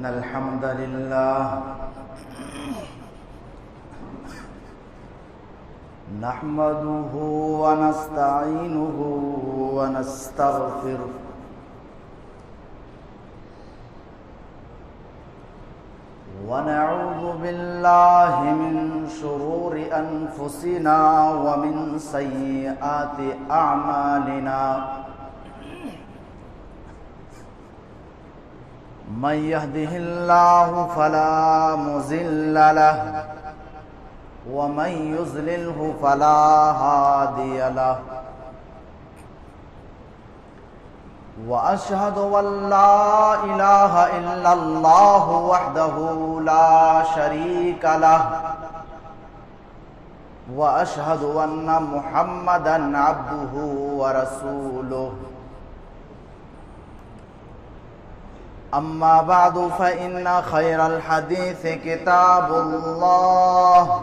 إن الحمد لله نحمده ونستعينه ونستغفره ونعوذ بالله من شرور أنفسنا ومن سيئات أعمالنا من يهده الله فلا مضل له ومن يضلله فلا هادي له وأشهد أن لا إله إلا الله وحده لا شريك له وأشهد أن محمدًا عبده ورسوله أما بعد فإن خير الحديث كتاب الله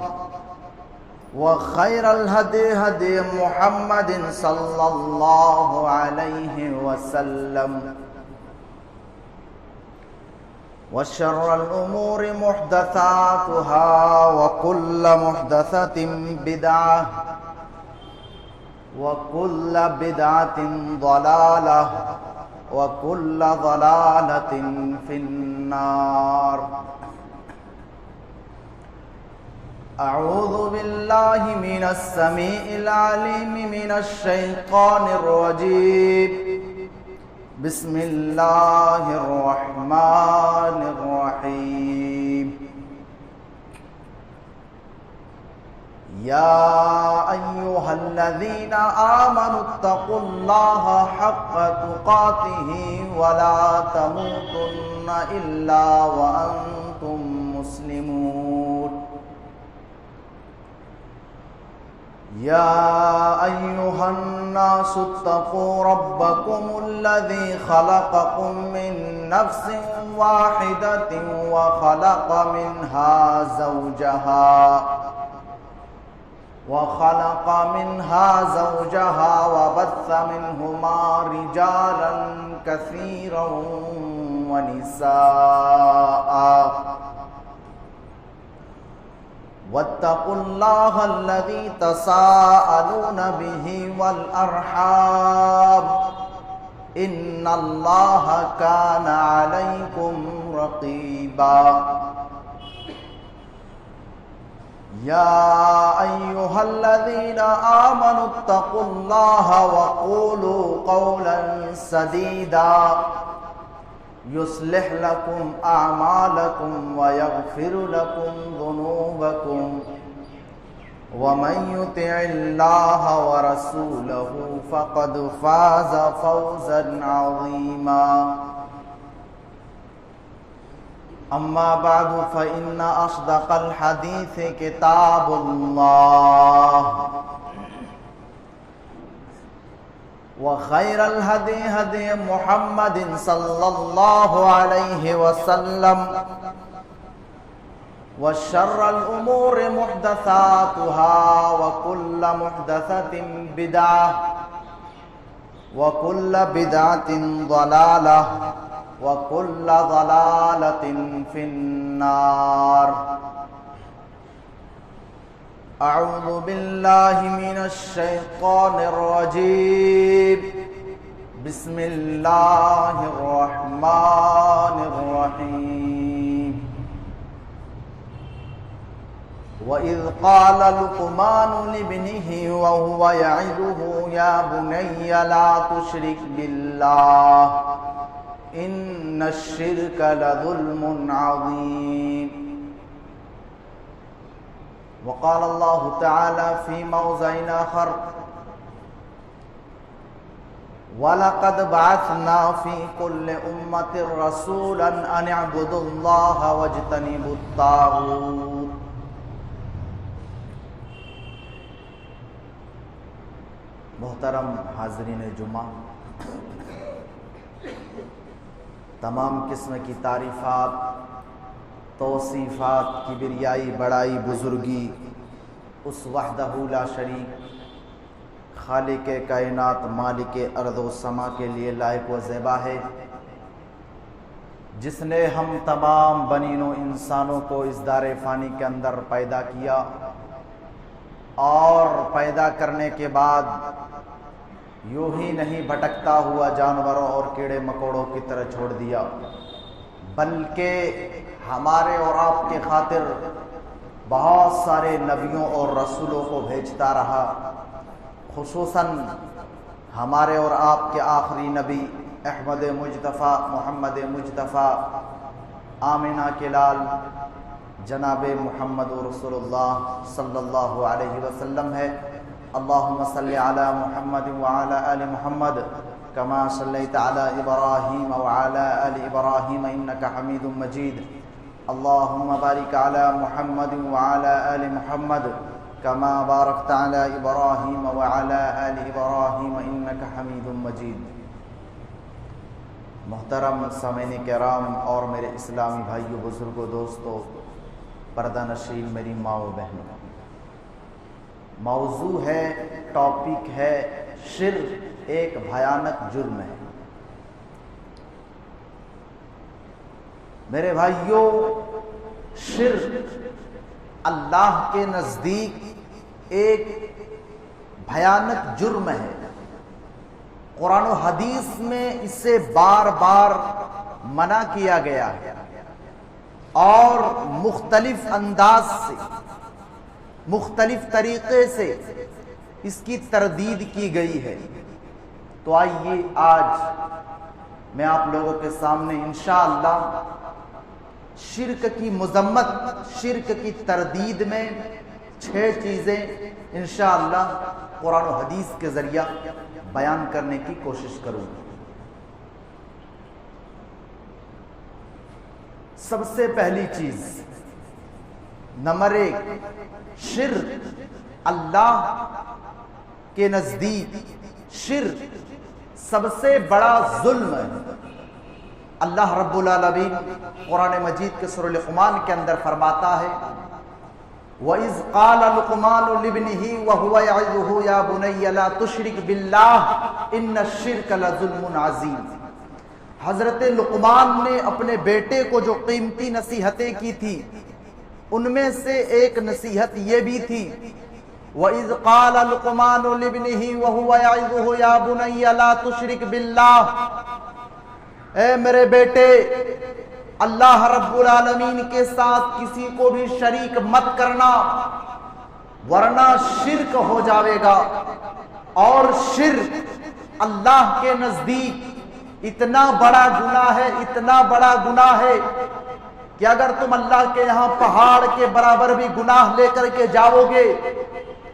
وخير الهدي هدي محمد صلى الله عليه وسلم وشر الأمور محدثاتها وكل محدثة بدعة وكل بدعة ضلالة وكل ضلالة في النار أعوذ بالله من السميع العليم من الشيطان الرجيم بسم الله الرحمن الرحيم يا أيها الذين آمنوا اتقوا الله حق تقاته ولا تموتن إلا وأنتم مسلمون يا أيها الناس اتقوا ربكم الذي خلقكم من نفس واحدة وخلق منها زوجها وبث منهما رجالا كثيرا ونساء واتقوا الله الذي تساءلون به والأرحام إن الله كان عليكم رقيبا يا أيها الذين آمنوا اتقوا الله وقولوا قولا سديدا يصلح لكم أعمالكم ويغفر لكم ذنوبكم ومن يطع الله ورسوله فقد فاز فوزا عظيما أما بعد فإن أصدق الحديث كتاب الله وخير الهدي هدي محمد صلى الله عليه وسلم وشر الأمور محدثاتها وكل محدثة بدعة وكل بدعة ضلالة وكل ضلالة في النار أعوذ بالله من الشيطان الرجيم بسم الله الرحمن الرحيم وإذ قال لقمان لابنه وهو يعظه يا بني لا تشرك بالله إن الشرك لظلم عظيم وقال الله تعالى في موضع آخر وَلَقَدْ بَعَثْنَا فِي كُلِّ أُمَّةٍ رَسُولًا أَنِ اعْبُدُوا اللَّهَ وَاجْتَنِبُوا الطَّاغُوتَ محترم حاضرین جمعہ، تمام قسم کی تعریفات، توصیفات، کبریائی، بڑائی، بزرگی اس وحدہ لا شریک خالق کائنات، مالک ارض و سما کے لیے لائق و زیبا ہے، جس نے ہم تمام بنین و انسانوں کو اس دار فانی کے اندر پیدا کیا اور پیدا کرنے کے بعد یوں ہی نہیں بھٹکتا ہوا جانوروں اور کیڑے مکوڑوں کی طرح چھوڑ دیا، بلکہ ہمارے اور آپ کے خاطر بہت سارے نبیوں اور رسولوں کو بھیجتا رہا، خصوصاً ہمارے اور آپ کے آخری نبی احمد مجتبیٰ محمد مجتبیٰ آمنہ کے لال جناب محمد رسول اللہ صلی اللہ علیہ وسلم ہے۔ اللہم صلی علی محمد وعلی آل محمد کما صلیت علی ابراہیم وعلی آل ابراہیم انکا حمید مجید۔ اللہم بارک علی محمد وعلی آل محمد کما بارکت علی ابراہیم وعلی آل ابراہیم انکا حمید مجید۔ محترم سامعین کرام اور میرے اسلامی بھائیو، بزرگوں، دوستو، پردہ نشین میری ماں و بہنوں، موضوع ہے، ٹاپک ہے شرک ایک بھیانک جرم ہے۔ میرے بھائیو، شرک اللہ کے نزدیک ایک بھیانک جرم ہے۔ قرآن و حدیث میں اسے بار بار منع کیا گیا ہے اور مختلف انداز سے، مختلف طریقے سے اس کی تردید کی گئی ہے۔ تو آئیے آج میں آپ لوگوں کے سامنے انشاءاللہ شرک کی مذمت، شرک کی تردید میں 6 چیزیں انشاءاللہ قرآن و حدیث کے ذریعہ بیان کرنے کی کوشش کروں گا۔ سب سے پہلی چیز، نمبر 1، شرک اللہ کے نزدیک شرک سب سے بڑا ظلم ہے۔ اللہ رب العالمین قرآن مجید کے سورہ لقمان کے اندر فرماتا ہے، وَإِذْ قَالَ لُقْمَانُ لِابْنِهِ وَهُوَ يَعِظُهُ يَا بُنَيَّ لَا تُشْرِكْ بِاللَّهِ إِنَّ الشِّرْكَ لَظُلْمٌ عَظِيمٌ۔ حضرت لقمان نے اپنے بیٹے کو جو قیمتی نصیحتیں کی تھی، ان میں سے ایک نصیحت یہ بھی تھی، وَإِذْ قَالَ لُقْمَانُ لِابْنِهِ وَهُوَ يَعِظُهُ يَا بُنَيَّ لَا تُشْرِكْ بِاللَّهِ، اے میرے بیٹے، اللہ رب العالمین کے ساتھ کسی کو بھی شریک مت کرنا، ورنہ شرک ہو جاوے گا۔ اور شرک اللہ کے نزدیک اتنا بڑا گناہ ہے، اتنا بڑا گناہ ہے کہ اگر تم اللہ کے یہاں پہاڑ کے برابر بھی گناہ لے کر کے جاؤ گے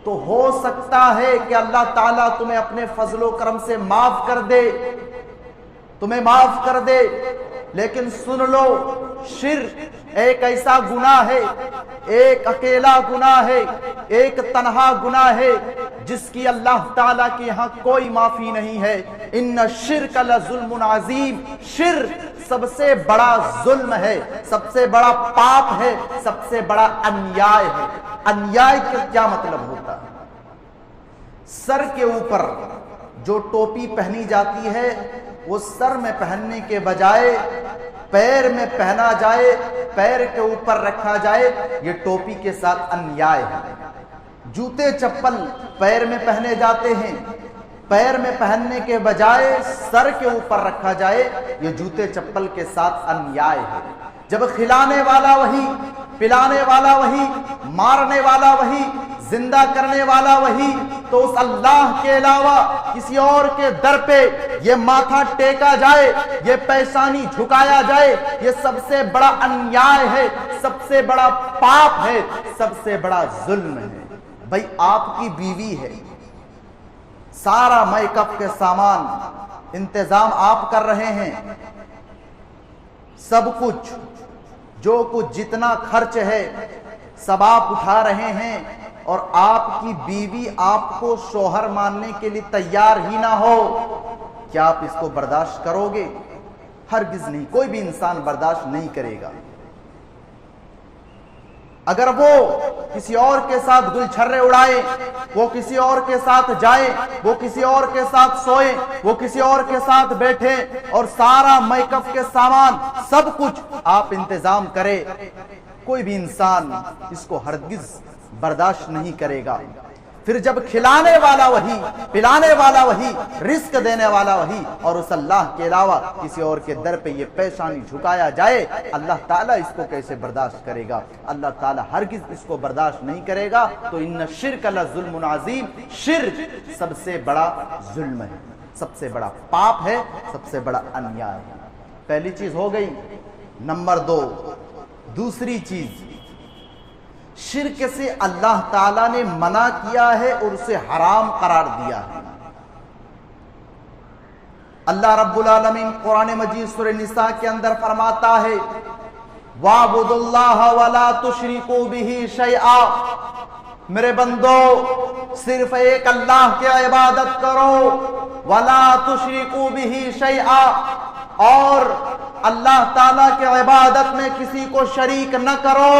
تو ہو سکتا ہے کہ اللہ تعالیٰ تمہیں اپنے فضل و کرم سے معاف کر دے، تمہیں معاف کر دے۔ لیکن سن لو، شرک ایک ایسا گناہ ہے، ایک اکیلا گناہ ہے، ایک تنہا گناہ ہے جس کی اللہ تعالیٰ کے یہاں کوئی معافی نہیں ہے۔ ان الشرک لظلم عظیم، شرک سب سے بڑا ظلم ہے، سب سے بڑا پاپ ہے، سب سے بڑا انیائے ہے۔ انیائے کا کیا مطلب ہوتا ہے؟ سر کے اوپر جو ٹوپی پہنی جاتی ہے وہ سر میں پہننے کے بجائے پیر میں پہنا جائے، پیر کے اوپر رکھا جائے، یہ ٹوپی کے ساتھ انیائے ہے۔ جوتے چپل پیر میں پہنے جاتے ہیں، پیر میں پہننے کے بجائے سر کے اوپر رکھا جائے، یہ جوتے چپل کے ساتھ انیائے ہے۔ جب کھلانے والا وہی، پلانے والا وہی، مارنے والا وہی، زندہ کرنے والا وہی، تو اس اللہ کے علاوہ کسی اور کے در پہ یہ ماتھا ٹیکا جائے، یہ پیشانی جھکایا جائے، یہ سب سے بڑا انیائے ہے، سب سے بڑا پاپ ہے، سب سے بڑا ظلم ہے۔ بھائی آپ کی بیوی ہے، سارا میک اپ کے سامان انتظام آپ کر رہے ہیں، سب کچھ جو کچھ جتنا خرچ ہے سب آپ اٹھا رہے ہیں، اور آپ کی بیوی آپ کو شوہر ماننے کے لیے تیار ہی نہ ہو، کیا آپ اس کو برداشت کرو گے؟ ہرگز نہیں، کوئی بھی انسان برداشت نہیں کرے گا۔ اگر وہ کسی اور کے ساتھ گلچھرے اڑائے، وہ کسی اور کے ساتھ جائے، وہ کسی اور کے ساتھ سوئے، وہ کسی اور کے ساتھ بیٹھے، اور سارا میک اپ کے سامان سب کچھ آپ انتظام کرے، کوئی بھی انسان اس کو ہرگز برداشت نہیں کرے گا۔ پھر جب کھلانے والا وہی، پلانے والا وہی، رزق دینے والا وہی، اور اس اللہ کے علاوہ کسی اور کے در پہ یہ پیشانی جھکایا جائے، اللہ تعالیٰ اس کو کیسے برداشت کرے گا؟ اللہ تعالیٰ ہرگز اس کو برداشت نہیں کرے گا۔ تو ان الشرک لظلم عظیم، شرک سب سے بڑا ظلم ہے، سب سے بڑا پاپ ہے، سب سے بڑا انیائے ہے۔ پہلی چیز ہو گئی۔ نمبر 2، دوسری چیز، شرک سے اللہ تعالیٰ نے منع کیا ہے اور اسے حرام قرار دیا ہے۔ اللہ رب العالمین قرآن مجید سورہ نساء کے اندر فرماتا ہے وَاعْبُدُوا اللَّهَ وَلَا تُشْرِكُوا بِهِ شَيْئًا، میرے بندو صرف ایک اللہ کی عبادت کرو، وَلَا تُشْرِكُوا بِهِ شَيْئًا، اور اللہ تعالیٰ کی عبادت میں کسی کو شریک نہ کرو۔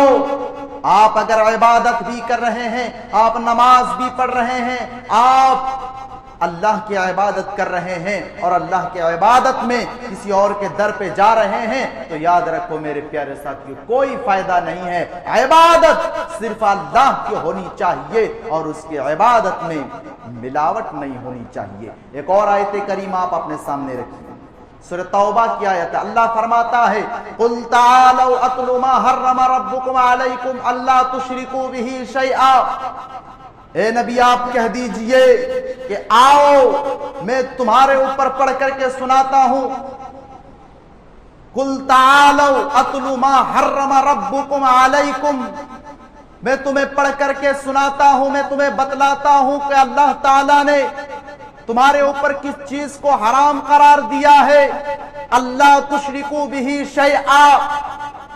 آپ اگر عبادت بھی کر رہے ہیں، آپ نماز بھی پڑھ رہے ہیں، آپ اللہ کی عبادت کر رہے ہیں اور اللہ کی عبادت میں کسی اور کے در پہ جا رہے ہیں، تو یاد رکھو میرے پیارے ساتھیو، کوئی فائدہ نہیں ہے۔ عبادت صرف اللہ کی ہونی چاہیے اور اس کی عبادت میں ملاوٹ نہیں ہونی چاہیے۔ ایک اور آیت کریمہ آپ اپنے سامنے رکھیے، سورہ توبہ کی آیت ہے۔ اللہ فرماتا ہے قُلْ تَعَالَوْا أَتْلُ مَا حَرَّمَ رَبُّكُمْ عَلَيْكُمْ أَلَّا تُشْرِكُوا بِهِ شَيْئًا، اے نبی آپ کہہ دیجئے کہ آؤ میں تمہارے اوپر پڑھ کر کے سناتا ہوں۔ قُلْ تَعَالَوْا أَتْلُ مَا حَرَّمَ رَبُّكُمْ عَلَيْكُمْ، میں تمہیں پڑھ کر کے سناتا ہوں، میں تمہیں بتلاتا ہوں کہ اللہ تعالیٰ نے تمہارے اوپر کس چیز کو حرام قرار دیا ہے۔ اللہ تشرکو بہ شیئا،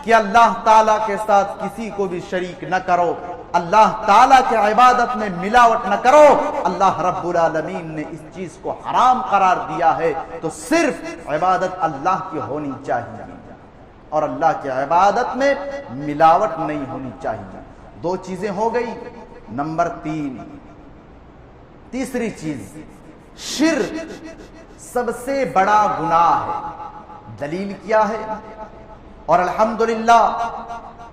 کہ اللہ تعالیٰ کے ساتھ کسی کو بھی شریک نہ کرو، اللہ تعالیٰ کے عبادت میں ملاوٹ نہ کرو۔ اللہ رب العالمین نے اس چیز کو حرام قرار دیا ہے، تو صرف عبادت اللہ کی ہونی چاہیے اور اللہ کی عبادت میں ملاوٹ نہیں ہونی چاہیے۔ 2 چیزیں ہو گئی۔ نمبر 3، تیسری چیز، شرک سب سے بڑا گناہ ہے۔ دلیل کیا ہے؟ اور الحمدللہ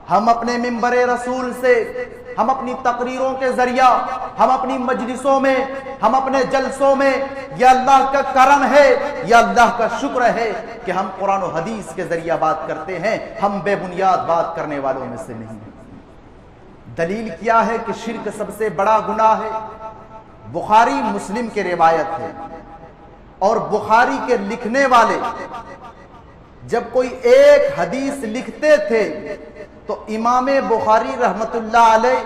ہم اپنے منبر رسول سے، ہم اپنی تقریروں کے ذریعہ، ہم اپنی مجلسوں میں، ہم اپنے جلسوں میں، یہ اللہ کا کرم ہے، یہ اللہ کا شکر ہے کہ ہم قرآن و حدیث کے ذریعہ بات کرتے ہیں، ہم بے بنیاد بات کرنے والوں میں سے نہیں۔ دلیل کیا ہے کہ شرک سب سے بڑا گناہ ہے؟ بخاری مسلم کی روایت ہے، اور بخاری کے لکھنے والے جب کوئی ایک حدیث لکھتے تھے تو امام بخاری رحمت اللہ علیہ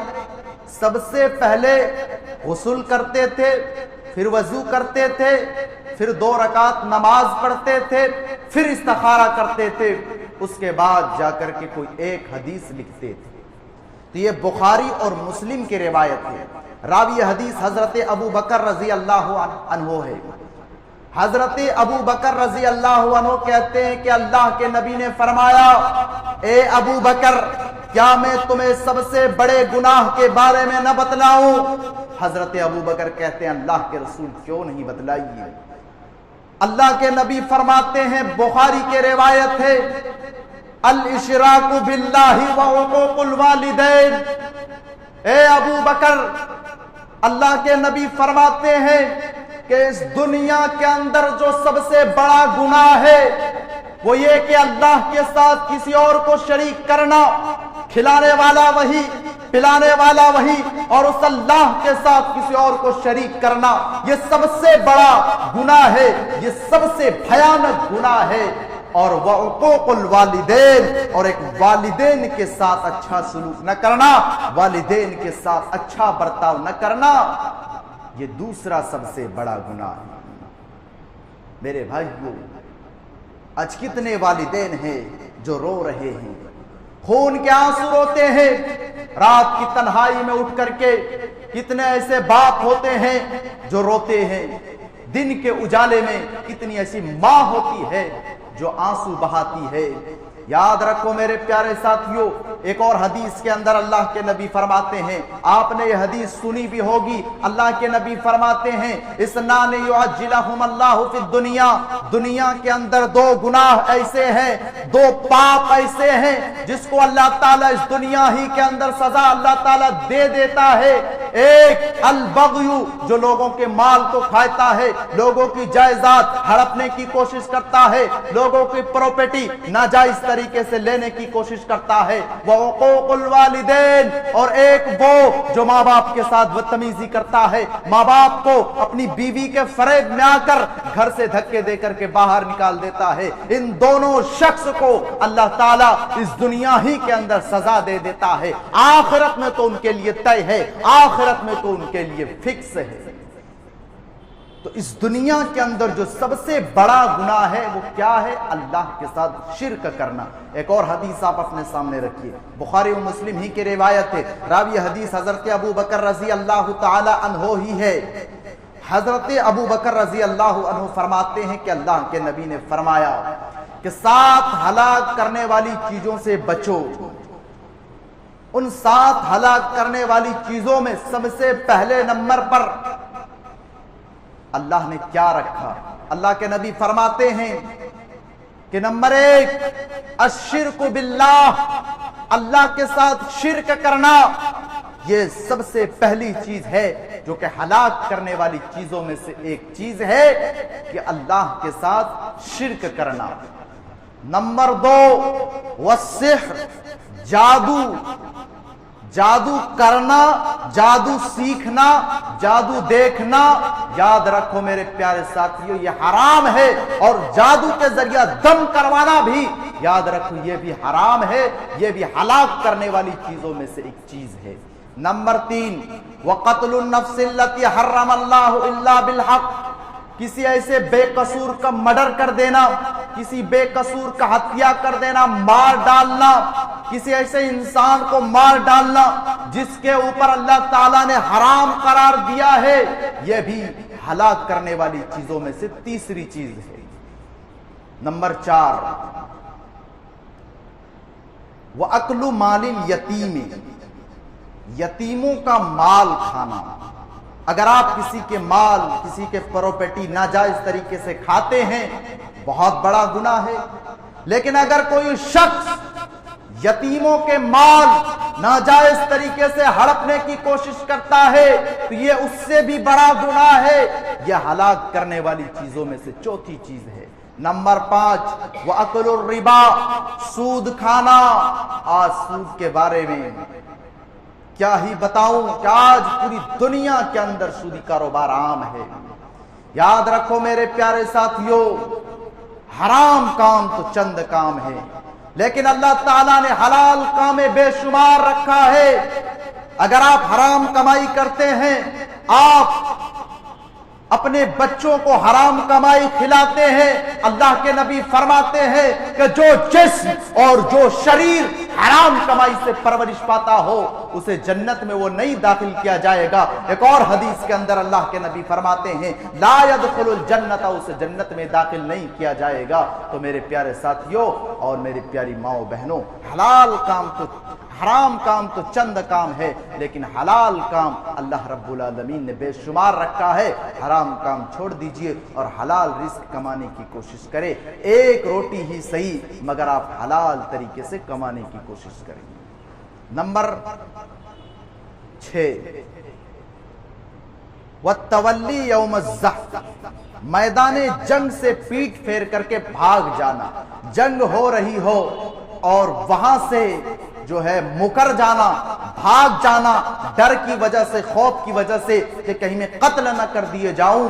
سب سے پہلے غسل کرتے تھے، پھر وضو کرتے تھے، پھر 2 رکعت نماز پڑھتے تھے، پھر استخارہ کرتے تھے، اس کے بعد جا کر کے کوئی ایک حدیث لکھتے تھے۔ تو یہ بخاری اور مسلم کی روایت ہے۔ راوی حدیث حضرت ابو بکر رضی اللہ عنہ ہے۔ حضرت ابو بکر رضی اللہ عنہ کہتے ہیں کہ اللہ کے نبی نے فرمایا اے ابو بکر، کیا میں تمہیں سب سے بڑے گناہ کے بارے میں نہ بتلاؤں؟ حضرت ابو بکر کہتے ہیں اللہ کے رسول کیوں نہیں بتلائیے؟ اللہ کے نبی فرماتے ہیں، بخاری کے روایت ہے، الاشراک باللہ وعقوق الوالدین۔ اے ابو بکر، اللہ کے نبی فرماتے ہیں کہ اس دنیا کے اندر جو سب سے بڑا گناہ ہے وہ یہ کہ اللہ کے ساتھ کسی اور کو شریک کرنا، کھلانے والا وہی، پلانے والا وہی، اور اس اللہ کے ساتھ کسی اور کو شریک کرنا، یہ سب سے بڑا گناہ ہے، یہ سب سے بھیانک گناہ ہے۔ اور وعقوق الوالدین، اور ایک والدین کے ساتھ اچھا سلوک نہ کرنا، والدین کے ساتھ اچھا برتاؤ نہ کرنا، یہ دوسرا سب سے بڑا گناہ ہے۔ میرے بھائیو، آج کتنے والدین ہیں جو رو رہے ہیں، خون کے آنسو روتے ہیں، رات کی تنہائی میں اٹھ کر کے کتنے ایسے باپ ہوتے ہیں جو روتے ہیں، دن کے اجالے میں کتنی ایسی ماں ہوتی ہے جو آنسو بہاتی ہے۔ یاد رکھو میرے پیارے ساتھیو، ایک اور حدیث کے اندر اللہ کے نبی فرماتے ہیں، آپ نے یہ حدیث سنی بھی ہوگی، اللہ کے نبی فرماتے ہیں اسنان یعجلہم اللہ فی الدنیا، دنیا کے اندر دو گناہ ایسے ہیں، دو پاپ ایسے ہیں جس کو اللہ تعالیٰ اس دنیا ہی کے اندر سزا اللہ تعالیٰ دے دیتا ہے۔ ایک البغی، جو لوگوں کے مال کو کھاتا ہے، لوگوں کی جائیداد ہڑپنے کی کوشش کرتا ہے، لوگوں کی پراپرٹی ناجائز طریقے سے لینے کی کوشش کرتا ہے، وعقوق الوالدین، اور ایک وہ جو ماں باپ کے ساتھ بدتمیزی کرتا ہے، ماں باپ کو اپنی بیوی کے فریب میں آ کر گھر سے دھکے دے کر کے باہر نکال دیتا ہے۔ ان دونوں شخص کو اللہ تعالیٰ اس دنیا ہی کے اندر سزا دے دیتا ہے، آخرت میں تو ان کے لیے طے ہے، آخرت میں تو ان کے لیے فکس ہے۔ تو اس دنیا کے اندر جو سب سے بڑا گناہ ہے وہ کیا ہے؟ اللہ کے ساتھ شرک کرنا۔ ایک اور حدیث آپ اپنے سامنے رکھیے، بخاری و مسلم ہی کی روایت ہے، راوی حدیث حضرت ابو بکر رضی اللہ تعالی عنہ ہی ہے۔ حضرت ابو بکر رضی اللہ عنہ فرماتے ہیں کہ اللہ کے نبی نے فرمایا کہ 7 ہلاک کرنے والی چیزوں سے بچو۔ ان 7 ہلاک کرنے والی چیزوں میں سب سے پہلے نمبر پر اللہ نے کیا رکھا؟ اللہ کے نبی فرماتے ہیں کہ نمبر 1 الشرک باللہ، اللہ کے ساتھ شرک کرنا، یہ سب سے پہلی چیز ہے جو کہ ہلاک کرنے والی چیزوں میں سے ایک چیز ہے کہ اللہ کے ساتھ شرک کرنا۔ نمبر 2 والسحر، جادو کرنا، جادو سیکھنا، جادو دیکھنا، یاد رکھو میرے پیارے ساتھیو یہ حرام ہے، اور جادو کے ذریعہ دم کروانا بھی یاد رکھو یہ بھی حرام ہے، یہ بھی ہلاک کرنے والی چیزوں میں سے ایک چیز ہے۔ نمبر 3 وقتل النفس التي حرم اللہ الا بالحق، کسی ایسے بے قصور کا مرڈر کر دینا، کسی بے قصور کا ہتیا کر دینا، مار ڈالنا، کسی ایسے انسان کو مار ڈالنا جس کے اوپر اللہ تعالیٰ نے حرام قرار دیا ہے، یہ بھی ہلاک کرنے والی چیزوں میں سے تیسری چیز ہے۔ نمبر 4 وَأَكْلُ مَالِ الْيَتِيمِ، یتیموں کا مال کھانا۔ اگر آپ کسی کے مال، کسی کے پراپرٹی ناجائز طریقے سے کھاتے ہیں بہت بڑا گناہ ہے، لیکن اگر کوئی شخص یتیموں کے مال ناجائز طریقے سے ہڑپنے کی کوشش کرتا ہے تو یہ اس سے بھی بڑا گناہ ہے، یہ ہلاک کرنے والی چیزوں میں سے چوتھی چیز ہے۔ نمبر 5 وَأَكْلُ الرِّبَا، سود کھانا۔ آج سود کے بارے میں کیا ہی بتاؤں کہ آج پوری دنیا کے اندر سودی کاروبار عام ہے۔ یاد رکھو میرے پیارے ساتھیو، حرام کام تو چند کام ہے، لیکن اللہ تعالیٰ نے حلال کام بے شمار رکھا ہے۔ اگر آپ حرام کمائی کرتے ہیں، آپ اپنے بچوں کو حرام کمائی کھلاتے ہیں، اللہ کے نبی فرماتے ہیں کہ جو جسم اور جو شریر حرام کمائی سے پرورش پاتا ہو اسے جنت میں وہ نہیں داخل کیا جائے گا۔ ایک اور حدیث کے اندر اللہ کے نبی فرماتے ہیں لا يدخل الجنت، اسے جنت میں داخل نہیں کیا جائے گا۔ تو میرے پیارے ساتھیوں اور میری پیاری ماؤں بہنوں، حرام کام تو چند کام ہے، لیکن حلال کام اللہ رب العالمین نے بے شمار رکھا ہے۔ حرام کام چھوڑ دیجئے اور حلال رزق کمانے کی کوشش کرے، ایک روٹی ہی صحیح مگر آپ حلال طریقے سے کمانے کی کوشش کریں۔ نمبر 6 وَالتَّوَلِّي يَوْمَ الزَّحْفِ، میدان جنگ سے پیٹ پھیر کر کے بھاگ جانا۔ جنگ ہو رہی ہو اور وہاں سے جو ہے مکر جانا، بھاگ جانا، ڈر کی وجہ سے، خوف کی وجہ سے کہ کہیں میں قتل نہ کر دیے جاؤں،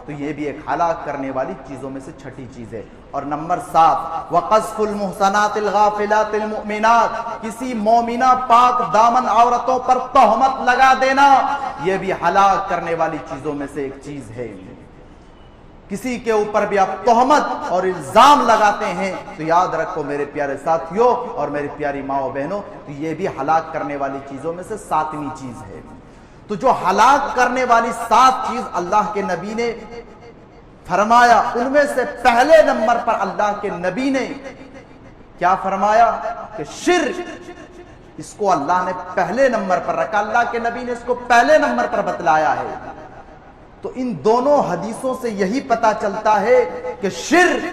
تو یہ بھی ایک ہلاک کرنے والی چیزوں میں سے چھٹی چیز ہے۔ اور نمبر 7 وَقَذْفُ الْمُحْصَنَاتِ الْغَافِلَاتِ الْمُؤْمِنَاتِ، کسی مومنہ پاک دامن عورتوں پر تہمت لگا دینا، یہ بھی ہلاک کرنے والی چیزوں میں سے ایک چیز ہے۔ کسی کے اوپر بھی آپ تہمت اور الزام لگاتے ہیں تو یاد رکھو میرے پیارے ساتھیوں اور میری پیاری ماں و بہنوں، تو یہ بھی ہلاک کرنے والی چیزوں میں سے 7ویں چیز ہے۔ تو جو ہلاک کرنے والی 7 چیز اللہ کے نبی نے فرمایا، ان میں سے پہلے نمبر پر اللہ کے نبی نے کیا فرمایا کہ شرک، اس کو اللہ نے پہلے نمبر پر رکھا، اللہ کے نبی نے اس کو پہلے نمبر پر بتلایا ہے۔ تو ان دونوں حدیثوں سے یہی پتا چلتا ہے کہ شرک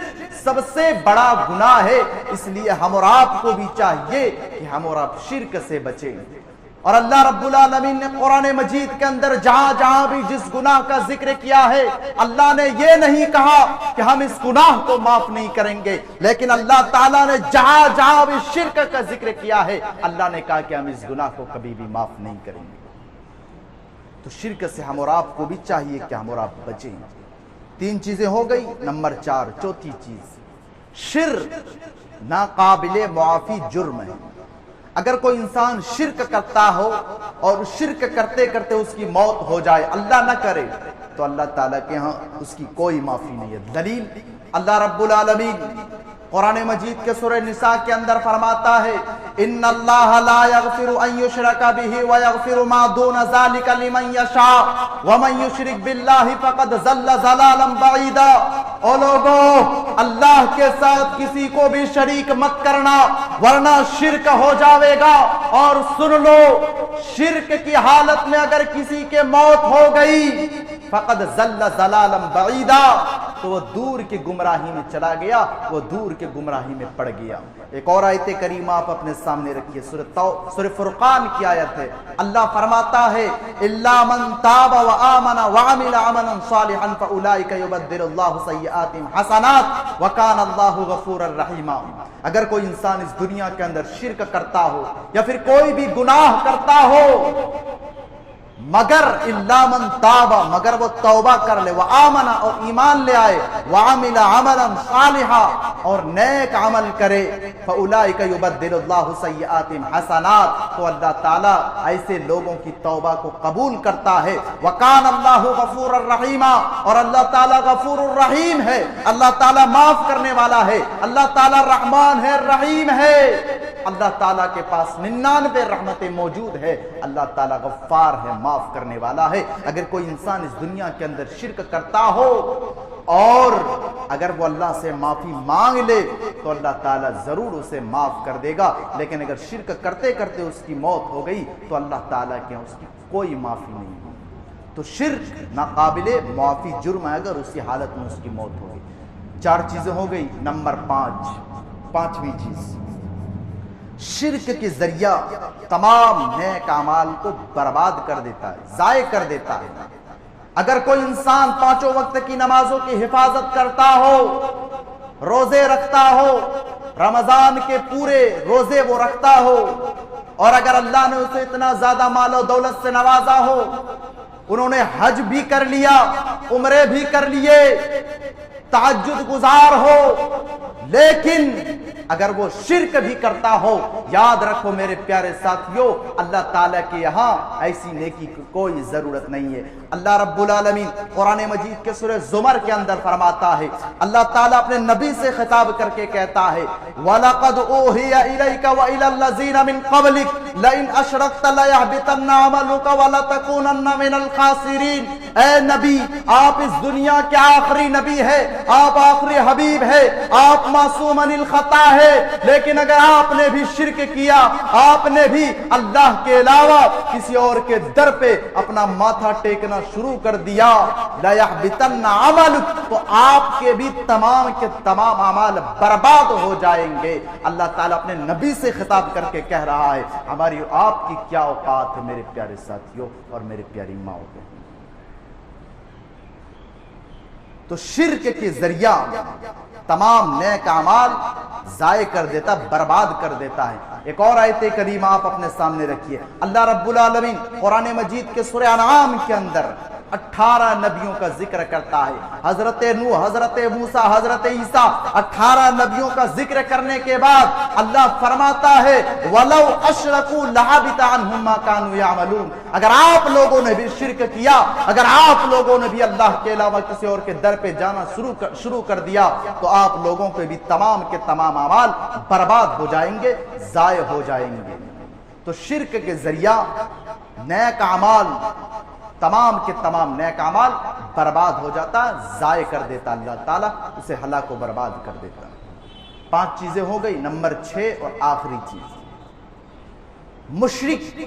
سب سے بڑا گناہ ہے، اس لیے ہم اور آپ کو بھی چاہیے کہ ہم اور آپ شرک سے بچیں۔ اور اللہ رب العالمین نے قرآن مجید کے اندر جہاں جہاں بھی جس گناہ کا ذکر کیا ہے، اللہ نے یہ نہیں کہا کہ ہم اس گناہ کو معاف نہیں کریں گے، لیکن اللہ تعالیٰ نے جہاں جہاں بھی شرک کا ذکر کیا ہے، اللہ نے کہا کہ ہم اس گناہ کو کبھی بھی معاف نہیں کریں گے۔ تو شرک سے ہم اور آپ کو بھی چاہیے کہ ہم اور آپ بچیں۔ 3 چیزیں ہو گئی، نمبر 4 چوتھی چیز، شرک ناقابل معافی جرم ہے۔ اگر کوئی انسان شرک کرتا ہو اور شرک کرتے کرتے اس کی موت ہو جائے، اللہ نہ کرے، تو اللہ تعالیٰ کے ہاں اس کی کوئی معافی نہیں ہے۔ دلیل اللہ رب العالمین قرآن مجید کے سورہ نساء کے اندر فرماتا ہے، ان اللہ لا یغفر ان یشرک بہ ویغفر ما دون ذلک لمن یشاء ومن یشرک باللہ فقد ضل ضلالا بعیدا۔ او لوگو، اللہ کے ساتھ کسی کو بھی شریک مت کرنا ورنہ شرک ہو جاوے گا۔ اور سن لو، شرک کی حالت میں اگر کسی کے موت ہو گئی فقد ضل ضلالا بعیدا، تو وہ دور کی گمراہی میں چلا گیا، وہ دور کے گمراہی میں پڑ گیا۔ ایک اور آیت کریمہ آپ اپنے سامنے رکھیے، سورہ فرقان کی آیت ہے۔ اللہ فرماتا ہے، الا من تاب وآمن وعمل عملا صالحا فاولئک یبدل اللہ سیئاتہم حسنات وکان اللہ غفورا رحیما۔ اگر کوئی انسان اس دنیا کے اندر شرک کرتا ہو یا پھر کوئی بھی گناہ کرتا ہو، مگر الا من تاب، مگر وہ توبہ کر لے، وآمن اور ایمان لے آئے، وعمل عملا صالحا اور نیک عمل کرے، فاولئک یبدل اللہ سیئاتہم حسنات، تو اللہ تعالیٰ ایسے لوگوں کی توبہ کو قبول کرتا ہے۔ وکان اللہ غفور الرحیم، اور اللہ تعالیٰ غفور الرحیم ہے، اللہ تعالیٰ معاف کرنے والا ہے، اللہ تعالیٰ رحمان ہے، رحیم ہے۔ اللہ تعالیٰ کے پاس 99 رحمتیں موجود ہے، اللہ تعالیٰ غفار ہے، معاف کرنے والا ہے۔ اگر کوئی انسان اس دنیا کے اندر شرک کرتا ہو اور اگر وہ اللہ سے معافی مانگ لے تو اللہ تعالیٰ ضرور اسے معاف کر دے گا، لیکن اگر شرک کرتے کرتے اس کی موت ہو گئی تو اللہ تعالیٰ کے اس کی کوئی معافی نہیں ہے۔ تو شرک ناقابل معافی جرم ہے اگر اسی حالت میں اس کی موت ہو گئی۔ 4 چیزیں ہو گئی، نمبر 5، 5ویں چیز، شرک کے ذریعہ تمام نیک اعمال کو برباد کر دیتا ہے، ضائع کر دیتا ہے۔ اگر کوئی انسان 5 وقت کی نمازوں کی حفاظت کرتا ہو، روزے رکھتا ہو، رمضان کے پورے روزے وہ رکھتا ہو، اور اگر اللہ نے اسے اتنا زیادہ مال و دولت سے نوازا ہو، انہوں نے حج بھی کر لیا، عمرے بھی کر لیے، تہجد گزار ہو، لیکن اگر وہ شرک بھی کرتا ہو، یاد رکھو میرے پیارے ساتھیوں، اللہ تعالیٰ کے یہاں ایسی نیکی کی کوئی ضرورت نہیں ہے۔ اللہ رب العالمین قرآن مجید کے سورہ زمر کے اندر فرماتا ہے، اللہ تعالیٰ اپنے نبی سے خطاب کر کے کہتا ہے، وَلَقَدْ أُوحِيَ إِلَيْكَ وَإِلَى الَّذِينَ مِن قَبْلِكَ لَئِنْ أَشْرَكْتَ لَيَحْبِطَنَّ عَمَلُكَ وَلَتَكُونَنَّ مِنَ الْخَاسِرِينَ۔ اے نبی، آپ اس دنیا کے آخری نبی ہے، آپ آخری حبیب ہے، آپ معصوم عن الخطا ہے، لیکن اگر آپ نے بھی شرک کیا، آپ نے بھی اللہ کے علاوہ کسی اور کے در پہ اپنا ماتھا ٹیکنا شروع کر دیا، لَيَحْبِطَنَّ عَمَلُكَ، تو آپ کے بھی تمام کے تمام اعمال برباد ہو جائیں گے۔ اللہ تعالیٰ اپنے نبی سے خطاب کر کے کہہ رہا ہے، ہماری آپ کی کیا اوقات ہے میرے پیارے ساتھیوں اور میرے پیاری ماں کے۔ تو شرک کے ذریعہ تمام نیک اعمال ضائع کر دیتا، برباد کر دیتا ہے۔ ایک اور آیت کریمہ آپ اپنے سامنے رکھیے، اللہ رب العالمین قرآن مجید کے سورہ انعام کے اندر 18 نبیوں کا ذکر کرتا ہے۔ حضرت نوح، حضرت موسیٰ، حضرت عیسیٰ، 18 نبیوں کا ذکر کرنے کے بعد اللہ فرماتا ہے، وَلَوْ أَشْرَكُوا لَحَبِطَ عَنْهُمْ مَا كَانُوا يَعْمَلُونَ۔ اگر آپ لوگوں نے بھی شرک کیا، اگر آپ لوگوں نے بھی اللہ کے علاوہ کسی اور کے در پہ جانا شروع کر دیا، تو آپ لوگوں کے بھی تمام کے تمام اعمال برباد ہو جائیں گے، ضائع ہو جائیں گے۔ تو شرک کے ذریعہ نیک اعمال، تمام کے تمام نیک اعمال برباد ہو جاتا، ضائع کر دیتا اللہ تعالیٰ، اسے ہلاک و برباد کر دیتا۔ 5 چیزیں ہو گئی، نمبر 6 اور آخری چیز، مشرک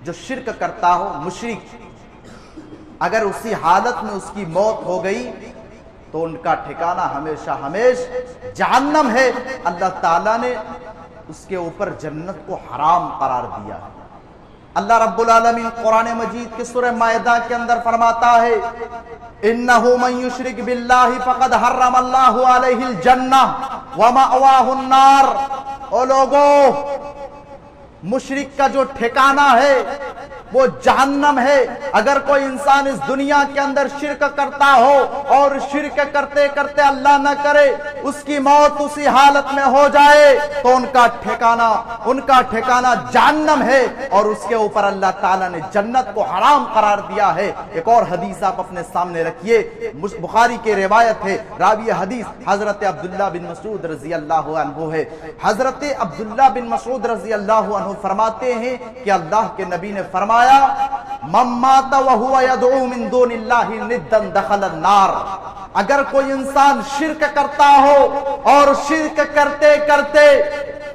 جو شرک کرتا ہو، مشرک اگر اسی حالت میں اس کی موت ہو گئی تو ان کا ٹھکانہ ہمیشہ ہمیشہ جہنم ہے۔ اللہ تعالیٰ نے اس کے اوپر جنت کو حرام قرار دیا ہے۔ اللہ رب العالمین قرآن مجید کے سورہ مائدہ کے اندر فرماتا ہے اِنَّهُ مَن يُشْرِكْ بِاللَّهِ فَقَدْ حَرَّمَ اللَّهُ عَلَيْهِ الْجَنَّةَ وَمَأْوَاهُ النَّارُ۔ او لوگو، مشرک کا جو ٹھکانہ ہے وہ جہنم ہے۔ اگر کوئی انسان اس دنیا کے اندر شرک کرتا ہو اور شرک کرتے کرتے اللہ نہ کرے اس کی موت اسی حالت میں ہو جائے تو ان کا ٹھکانہ جہنم ہے، اور اس کے اوپر اللہ تعالیٰ نے جنت کو حرام قرار دیا ہے۔ ایک اور حدیث آپ اپنے سامنے رکھیے، بخاری کی روایت ہے، راوی حدیث حضرت عبداللہ بن مسعود رضی اللہ عنہ ہے۔ حضرت عبداللہ بن مسعود رضی اللہ عنہ فرماتے ہیں کہ اللہ کے نبی نے فرمایا من مات وهو يدعو من دون الله ندا دخل النار۔ اگر کوئی انسان شرک کرتا ہو اور شرک کرتے کرتے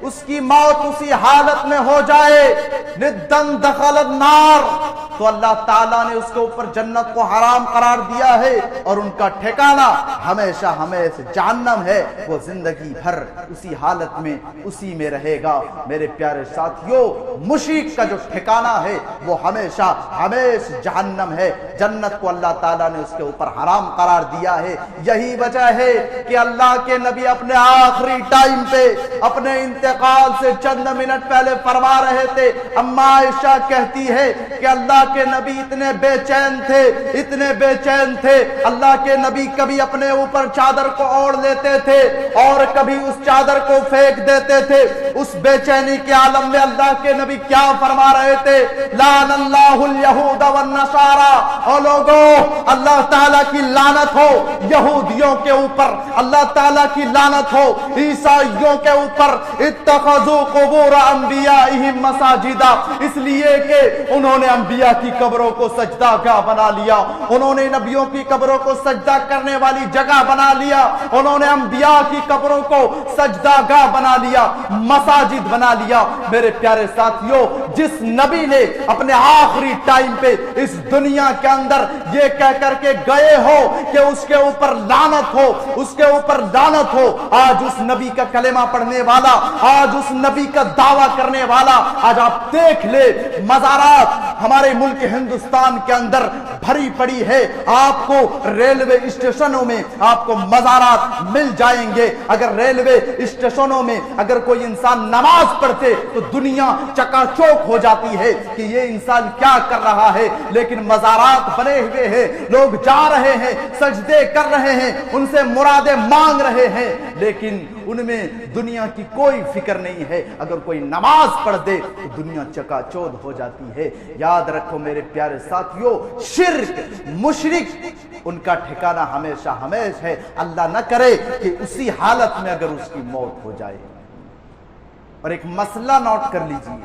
اس کی موت اسی حالت میں ہو جائے ندن دخل النار، تو اللہ تعالیٰ نے اس کے اوپر جنت کو حرام قرار دیا ہے اور ان کا ٹھکانہ ہمیشہ ہمیشہ جہنم ہے۔ وہ زندگی بھر اسی حالت میں اسی میں رہے گا۔ میرے پیارے ساتھیوں، مشرک کا جو ٹھکانہ ہے وہ ہمیشہ ہمیشہ جہنم ہے۔ جنت کو اللہ تعالیٰ نے اس کے اوپر حرام قرار دیا ہے۔ یہی وجہ ہے کہ اللہ کے نبی اپنے آخری ٹائم پہ اپنے انتقال سے چند منٹ پہلے فرما رہے تھے، اما عائشہ کہتی ہے کہ اللہ کے نبی اتنے بے چین تھے، اللہ کے نبی کبھی اپنے اوپر چادر کو اوڑھ لیتے تھے اور کبھی اس چادر کو پھینک دیتے تھے۔ اس بے چینی کے عالم میں اللہ کے نبی کیا فرما رہے تھے؟ لعن اللہ الیہود والنصارى۔ اور لوگوں، اللہ تعالیٰ کی لعنت ہو یہودیوں کے اوپر، اللہ تعالیٰ کی لعنت ہو عیسائیوں کے اوپر۔ اتخذوا قبور انبیائہم مساجدا، اس لیے کہ انہوں نے انبیاء کی قبروں کو سجدہ گاہ بنا لیا، انہوں نے نبیوں کی قبروں کو سجدہ کرنے والی جگہ بنا لیا، انہوں نے انبیاء کی قبروں کو سجدہ گاہ بنا لیا، مساجد بنا لیا۔ میرے پیارے ساتھیوں، جس نبی نے اپنے آخری ٹائم پہ اس دنیا کے اندر یہ کہہ کر کے گئے ہو کہ اس کے اوپر لعنت ہو، اس کے اوپر لعنت ہو، آج اس نبی کا کلمہ پڑھنے والا، آج اس نبی کا دعویٰ کرنے والا، آج آپ دیکھ لے مزارات ہمارے ملک ہندوستان کے اندر بھری پڑی ہے۔ آپ کو ریلوے اسٹیشنوں میں آپ کو مزارات مل جائیں گے۔ اگر ریلوے اسٹیشنوں میں اگر کوئی انسان نماز پڑھتے تو دنیا چکا چوک ہو جاتی ہے کہ یہ انسان کیا کر رہا ہے، لیکن مزارات بنے ہوئے ہیں، لوگ جا رہے ہیں، سجدے کر رہے ہیں، ان سے مرادیں مانگ رہے ہیں، لیکن ان میں دنیا کی کوئی فکر نہیں ہے۔ اگر کوئی نماز پڑھ دے تو دنیا چکا چوک ہو جاتی ہے۔ یاد رکھو میرے پیارے ساتھیوں، شرک، مشرک، ان کا ٹھکانہ ہمیشہ ہمیشہ ہے۔ اللہ نہ کرے کہ اسی حالت میں اگر اس کی موت ہو جائے۔ اور ایک مسئلہ نوٹ کر لیجئے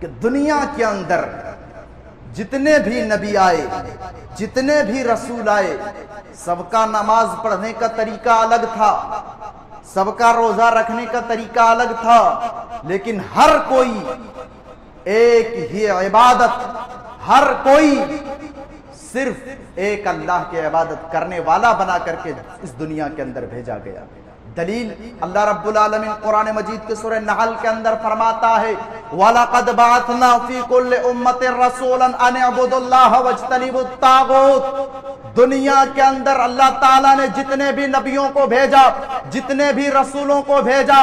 کہ دنیا کے اندر جتنے بھی نبی آئے، جتنے بھی رسول آئے، سب کا نماز پڑھنے کا طریقہ الگ تھا، سب کا روزہ رکھنے کا طریقہ الگ تھا، لیکن ہر کوئی ایک ہی عبادت، ہر کوئی صرف ایک اللہ کی عبادت کرنے والا بنا کر کے اس دنیا کے اندر بھیجا گیا۔ دلیل اللہ رب العالمین قرآن مجید کے سورہ نحل کے اندر فرماتا ہے وَلَقَدْ بَعَثْنَا فِي كُلِّ أُمَّةٍ رَسُولًا أَنِ اعْبُدُوا اللَّهَ وَاجْتَنِبُوا الطَّاغُوتَ۔ دنیا کے اندر اللہ تعالیٰ نے جتنے بھی نبیوں کو بھیجا، جتنے بھی رسولوں کو بھیجا،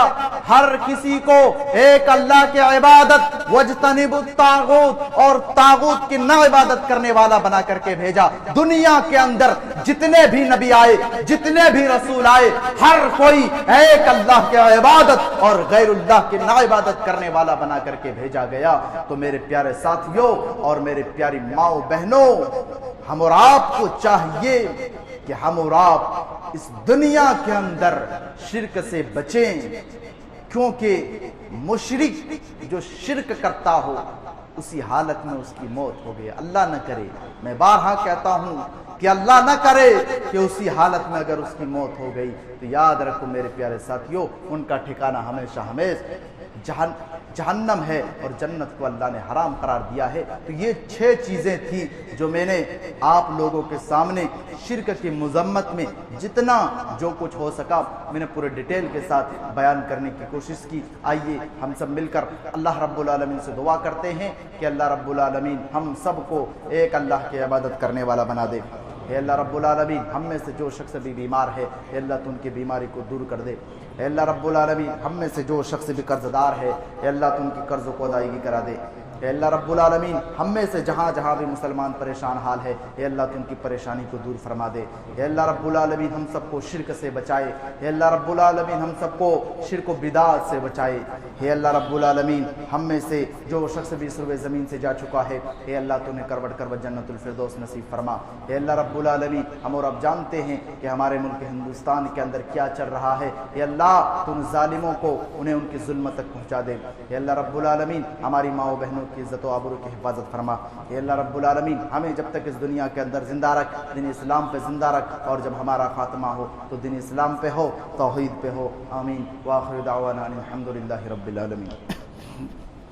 ہر کسی کو ایک اللہ کی عبادت وَاجْتَنِبُوا الطَّاغُوتَ اور طاغوت کی نہ عبادت کرنے والا بنا کر کے بھیجا۔ دنیا کے اندر جتنے بھی نبی آئے، جتنے بھی رسول آئے، ہر کوئی ایک اللہ کی عبادت اور غیر اللہ کی نہ عبادت کرنے والا بنا کر کے بھیجا گیا۔ تو میرے پیارے ساتھیوں اور میرے پیاری ماؤں بہنوں، ہم اور آپ کو چاہیے کہ ہم اور آپ اس دنیا کے اندر شرک سے بچیں، کیونکہ مشرک جو شرک کرتا ہو اسی حالت میں اس کی موت ہو گئی۔ اللہ نہ کرے، میں بارہا کہتا ہوں کہ اللہ نہ کرے کہ اسی حالت میں اگر اس کی موت ہو گئی تو یاد رکھو میرے پیارے ساتھیوں، ان کا ٹھکانہ ہمیشہ ہمیشہ جہنم ہے اور جنت کو اللہ نے حرام قرار دیا ہے۔ تو یہ 6 چیزیں تھیں جو میں نے آپ لوگوں کے سامنے شرک کی مذمت میں جتنا جو کچھ ہو سکا میں نے پورے ڈیٹیل کے ساتھ بیان کرنے کی کوشش کی۔ آئیے ہم سب مل کر اللہ رب العالمین سے دعا کرتے ہیں کہ اللہ رب العالمین ہم سب کو ایک اللہ کی عبادت کرنے والا بنا دے۔ اے اللہ رب العالمین ہم میں سے جو شخص بھی بیمار ہے اے اللہ تو ان کی بیماری کو دور کر دے۔ اے اللہ رب العالمین ہم میں سے جو شخص بھی قرض دار ہے اے اللہ تو ان کی قرض کو ادائیگی کرا دے۔ اے اللہ رب العالمین ہم میں سے جہاں جہاں بھی مسلمان پریشان حال ہے اے اللہ تو ان کی پریشانی کو دور فرما دے۔ اے اللہ رب العالمین ہم سب کو شرک سے بچائے۔ اے اللہ رب العالمین ہم سب کو شرک و بدعات سے بچائے۔ اے اللہ رب العالمین ہم میں سے جو شخص بھی سروے زمین سے جا چکا ہے اے اللہ تو انہیں کروٹ کروٹ جنت الفردوس نصیب فرما۔ اے اللہ رب العالمین ہم اور اب جانتے ہیں کہ ہمارے ملک ہندوستان کے اندر کیا چل رہا ہے اے اللہ تو ان ظالموں کو انہیں ان کی ظلم تک پہنچا دے۔ اے اللہ رب العالمین ہماری ماں و بہنوں کی عزت و آبرو کی حفاظت فرما۔ اے اللہ رب العالمین ہمیں جب تک اس دنیا کے اندر زندہ رکھ، دین اسلام پہ زندہ رکھ، اور جب ہمارا خاتمہ ہو تو دین اسلام پہ ہو، توحید پہ ہو۔ آمین۔ وآخر دعوانا ان الحمد للہ رب العالمین۔